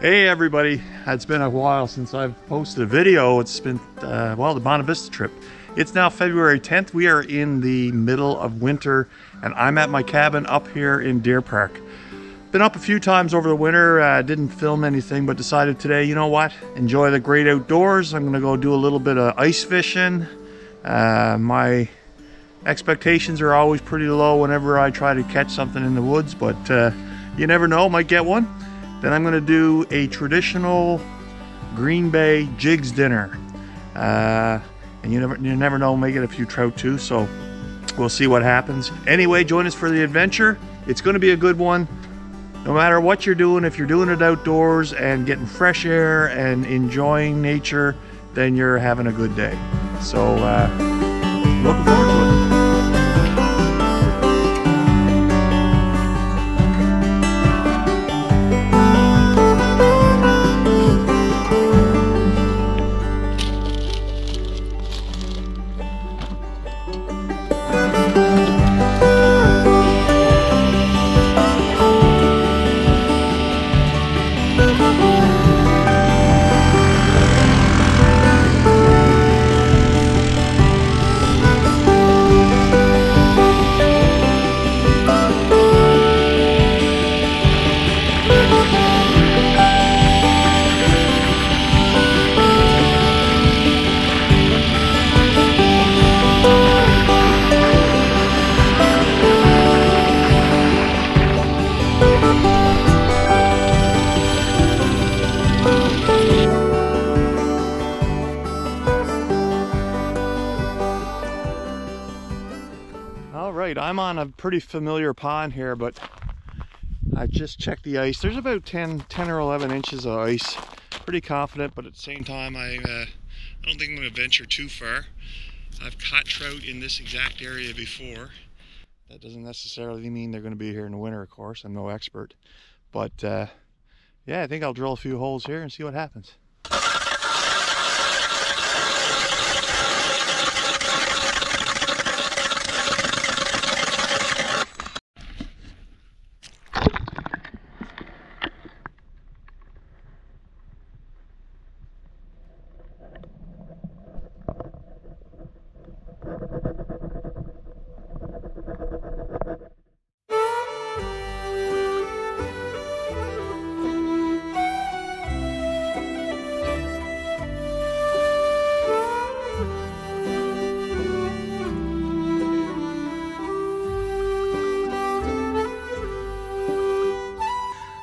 Hey everybody, it's been a while since I've posted a video. It's been, well, the Bonavista Vista trip. It's now February 10th. We are in the middle of winter and I'm at my cabin up here in Deer Park. Been up a few times over the winter, didn't film anything, but decided today, you know what, enjoy the great outdoors. I'm gonna go do a little bit of ice fishing. My expectations are always pretty low whenever I try to catch something in the woods, but you never know, might get one. Then I'm going to do a traditional Green Bay Jiggs dinner. And you never know, may get a few trout too, so we'll see what happens. Anyway, join us for the adventure. It's going to be a good one. No matter what you're doing, if you're doing it outdoors and getting fresh air and enjoying nature, then you're having a good day. So, looking forward to it. I'm on a pretty familiar pond here, but I just checked the ice. There's about 10 or 11 inches of ice. Pretty confident, but at the same time, I don't think I'm going to venture too far. I've caught trout in this exact area before. That doesn't necessarily mean they're going to be here in the winter, of course. I'm no expert. But yeah, I think I'll drill a few holes here and see what happens.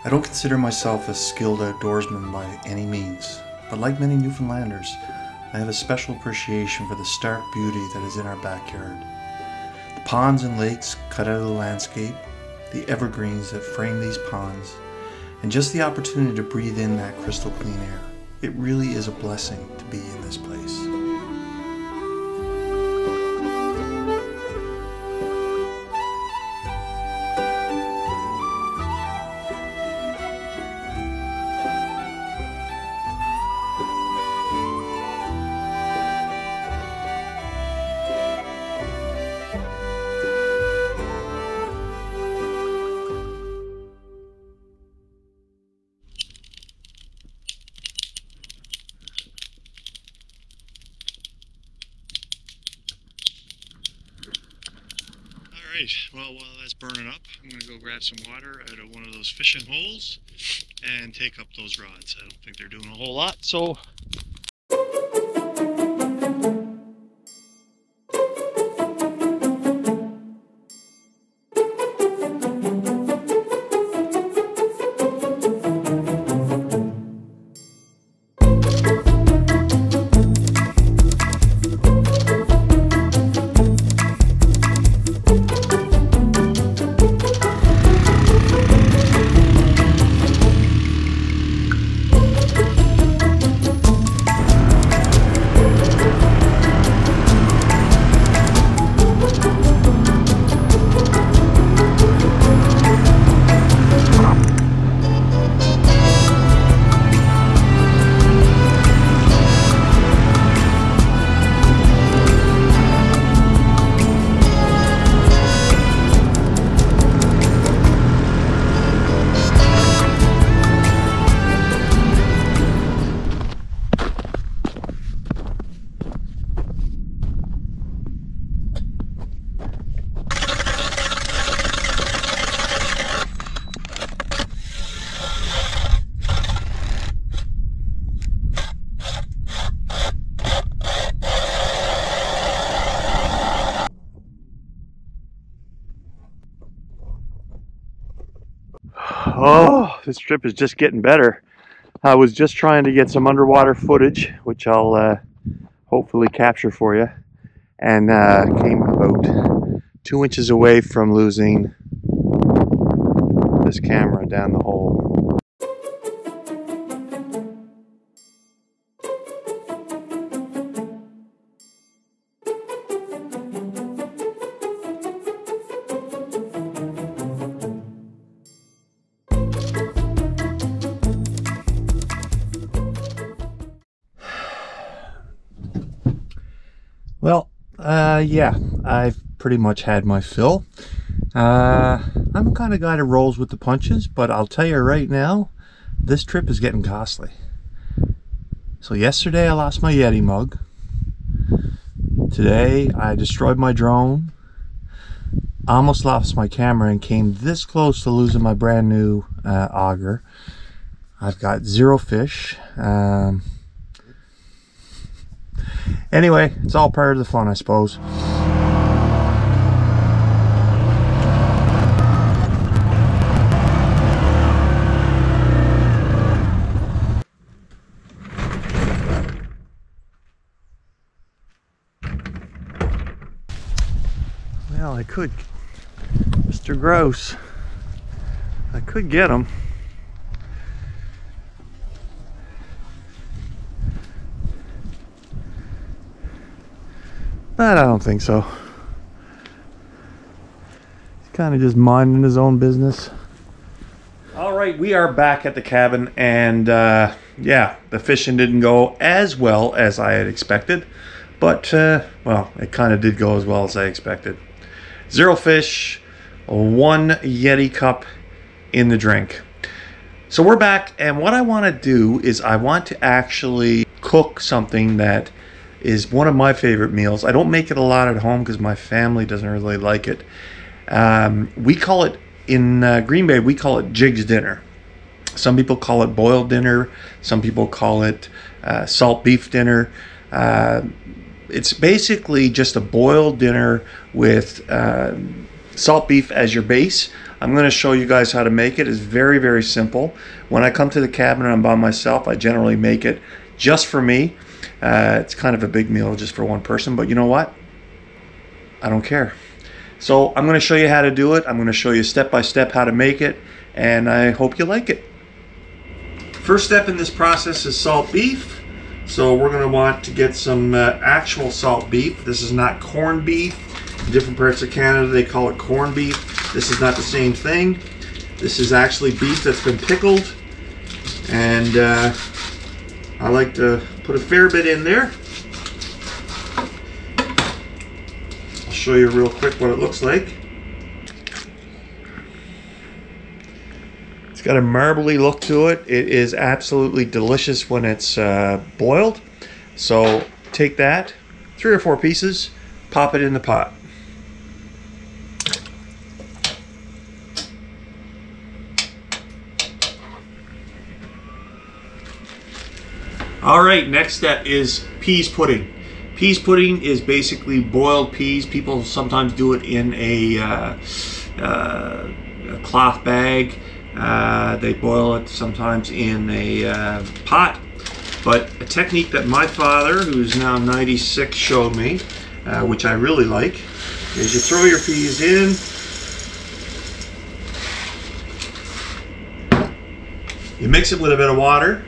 I don't consider myself a skilled outdoorsman by any means, but like many Newfoundlanders, I have a special appreciation for the stark beauty that is in our backyard. The ponds and lakes cut out of the landscape, the evergreens that frame these ponds, and just the opportunity to breathe in that crystal clean air. It really is a blessing to be in this place. Alright, well, while that's burning up, I'm going to go grab some water out of one of those fishing holes and take up those rods. I don't think they're doing a whole lot, so Oh, this trip is just getting better. I was just trying to get some underwater footage, which I'll hopefully capture for you, and came about 2 inches away from losing this camera down the hole. Well, yeah, I've pretty much had my fill. I'm the kind of guy that rolls with the punches, but I'll tell you right now, this trip is getting costly. So yesterday I lost my Yeti mug. Today I destroyed my drone. I almost lost my camera and came this close to losing my brand new auger. I've got 0 fish. Anyway, it's all part of the fun, I suppose. Well, I could, Mr. Gross, I could get him. But I don't think so. He's kind of just minding his own business. All right, we are back at the cabin, and yeah, the fishing didn't go as well as I had expected, but well, it kind of did go as well as I expected. 0 fish, 1 Yeti cup in the drink. So we're back, and what I want to do is I want to actually cook something that is one of my favorite meals. I don't make it a lot at home because my family doesn't really like it. We call it, in Green Bay, we call it Jiggs dinner. Some people call it boiled dinner. Some people call it salt beef dinner. It's basically just a boiled dinner with salt beef as your base. I'm going to show you guys how to make it. It's very, very simple. When I come to the cabin and I'm by myself, I generally make it just for me. It's kind of a big meal just for one person, but you know what? I don't care. So I'm going to show you how to do it. I'm going to show you step by step how to make it, and I hope you like it. First step in this process is salt beef. So we're going to want to get some actual salt beef. This is not corned beef. In different parts of Canada they call it corned beef. This is not the same thing. This is actually beef that's been pickled, and I like to put a fair bit in there. I'll show you real quick what it looks like. It's got a marbly look to it. It is absolutely delicious when it's boiled. So take that, 3 or 4 pieces, pop it in the pot. All right, next step is peas pudding. Peas pudding is basically boiled peas. People sometimes do it in a cloth bag. They boil it sometimes in a pot. But a technique that my father, who's now 96, showed me, which I really like, is you throw your peas in. You mix it with a bit of water.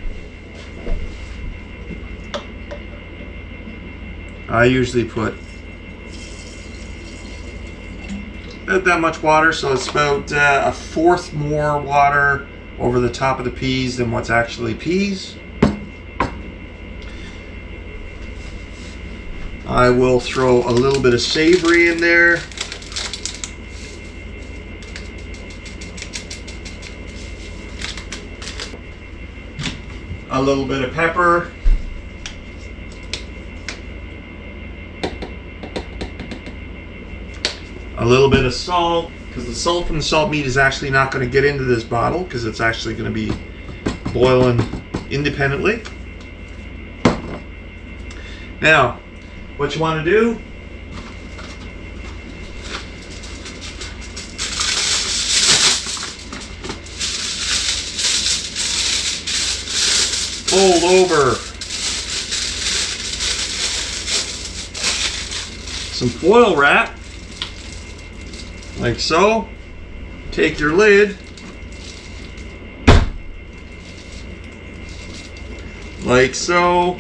I usually put about that much water, so it's about 1/4 more water over the top of the peas than what's actually peas. I will throw a little bit of savory in there. A little bit of pepper. A little bit of salt, because the salt from the salt meat is actually not going to get into this bottle because it's actually going to be boiling independently. Now, what you want to do, fold over some foil wrap, like so. Take your lid, like so,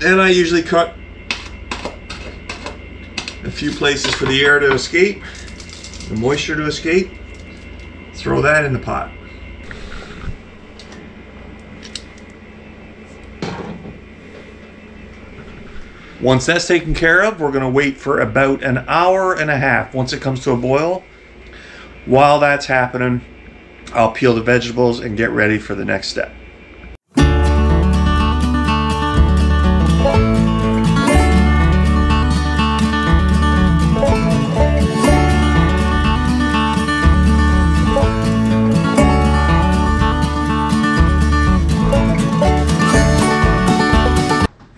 and I usually cut a few places for the air to escape, the moisture to escape. Throw that in the pot. Once that's taken care of, we're going to wait for about an hour and a half once it comes to a boil. While that's happening, I'll peel the vegetables and get ready for the next step.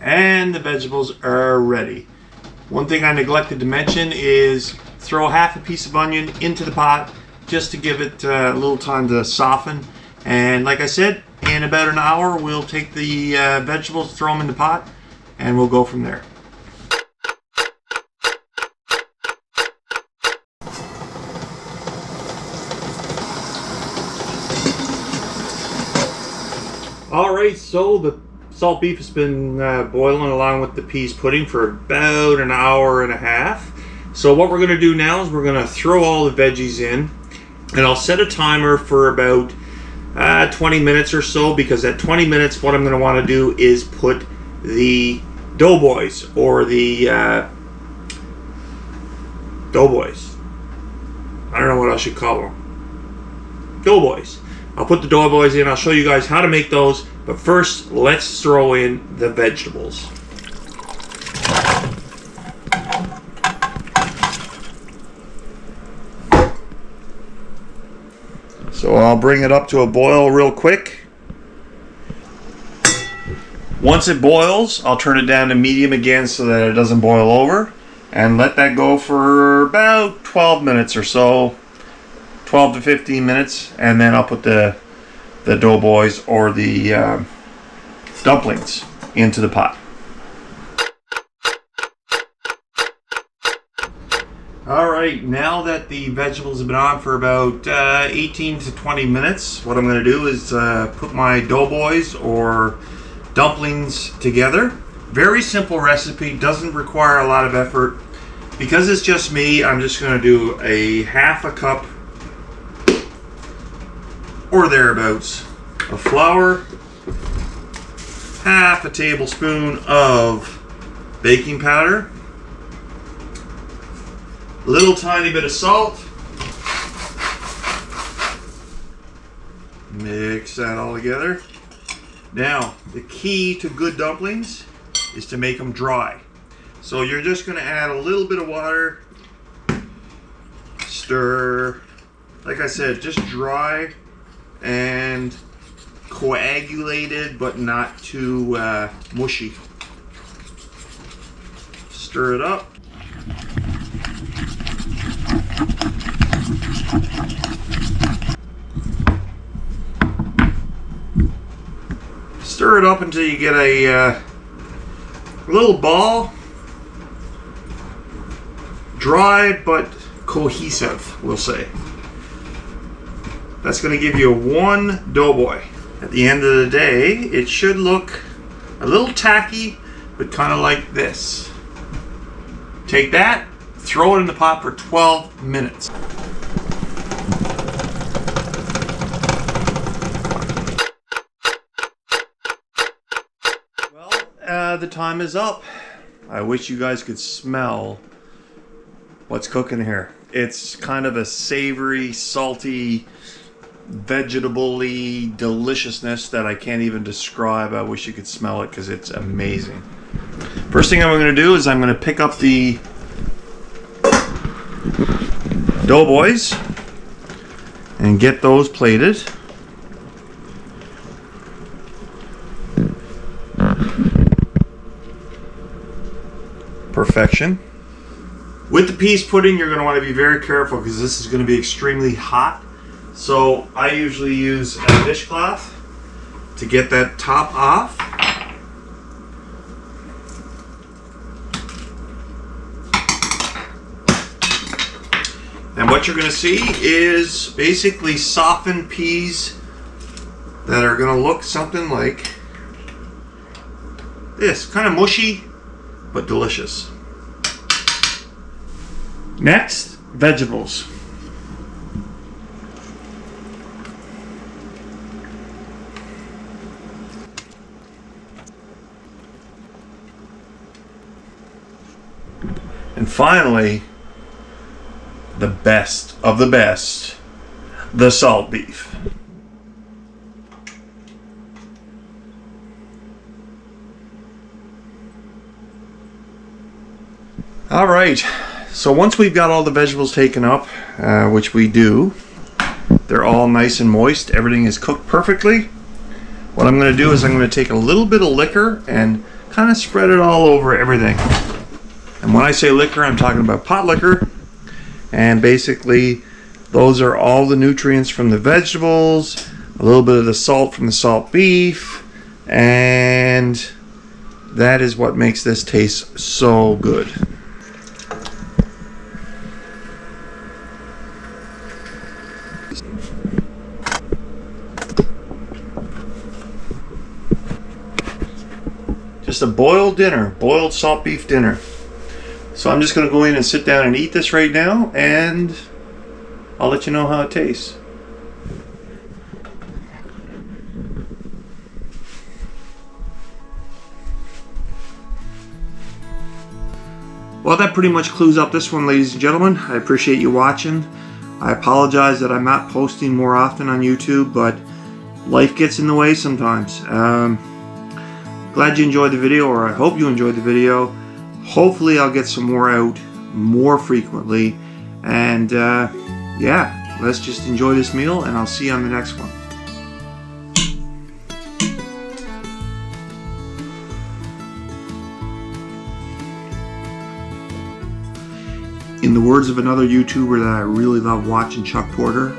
And the vegetables are ready. One thing I neglected to mention is throw half a piece of onion into the pot just to give it a little time to soften. And like I said, in about an hour we'll take the vegetables, throw them in the pot, and we'll go from there. Alright, so the salt beef has been boiling along with the peas pudding for about an hour and a half. So what we're going to do now is we're going to throw all the veggies in, and I'll set a timer for about 20 minutes or so, because at 20 minutes what I'm going to want to do is put the doughboys, or the doughboys. I don't know what I should call them. Doughboys. I'll put the doughboys in. I'll show you guys how to make those. But first, let's throw in the vegetables. So I'll bring it up to a boil real quick. Once it boils, I'll turn it down to medium again so that it doesn't boil over. And let that go for about 12 minutes or so. 12 to 15 minutes. And then I'll put the doughboys, or the dumplings, into the pot. Alright, now that the vegetables have been on for about 18 to 20 minutes, what I'm going to do is put my doughboys, or dumplings, together. Very simple recipe, doesn't require a lot of effort. Because it's just me, I'm just going to do a half a cup or thereabouts of flour, half a tablespoon of baking powder, a little tiny bit of salt. Mix that all together. Now, the key to good dumplings is to make them dry. So you're just going to add a little bit of water, stir, like I said, just dry and coagulated, but not too mushy. Stir it up. Stir it up until you get a little ball. Dry but cohesive, we'll say. That's going to give you one doughboy. At the end of the day, it should look a little tacky, but kind of like this. Take that, throw it in the pot for 12 minutes. Well, the time is up. I wish you guys could smell what's cooking here. It's kind of a savory, salty, vegetable-y deliciousness that I can't even describe. I wish you could smell it because it's amazing. First thing I'm going to do is I'm going to pick up the doughboys and get those plated. Perfection. With the peas pudding, you're going to want to be very careful because this is going to be extremely hot. So I usually use a dishcloth to get that top off. And what you're going to see is basically softened peas that are going to look something like this. Kind of mushy, but delicious. Next, vegetables. And finally, the best of the best, the salt beef. All right, so once we've got all the vegetables taken up, which we do, they're all nice and moist, everything is cooked perfectly. What I'm going to do is I'm going to take a little bit of liquor and kind of spread it all over everything. And when I say liquor, I'm talking about pot liquor. And basically, those are all the nutrients from the vegetables, a little bit of the salt from the salt beef, and that is what makes this taste so good. Just a boiled dinner, boiled salt beef dinner. So I'm just going to go in and sit down and eat this right now, and I'll let you know how it tastes. Well, that pretty much clues up this one, ladies and gentlemen. I appreciate you watching. I apologize that I'm not posting more often on YouTube, but life gets in the way sometimes. Glad you enjoyed the video, or I hope you enjoyed the video. Hopefully I'll get some more out more frequently, and yeah, let's just enjoy this meal, and I'll see you on the next one. In the words of another YouTuber that I really love watching, Chuck Porter,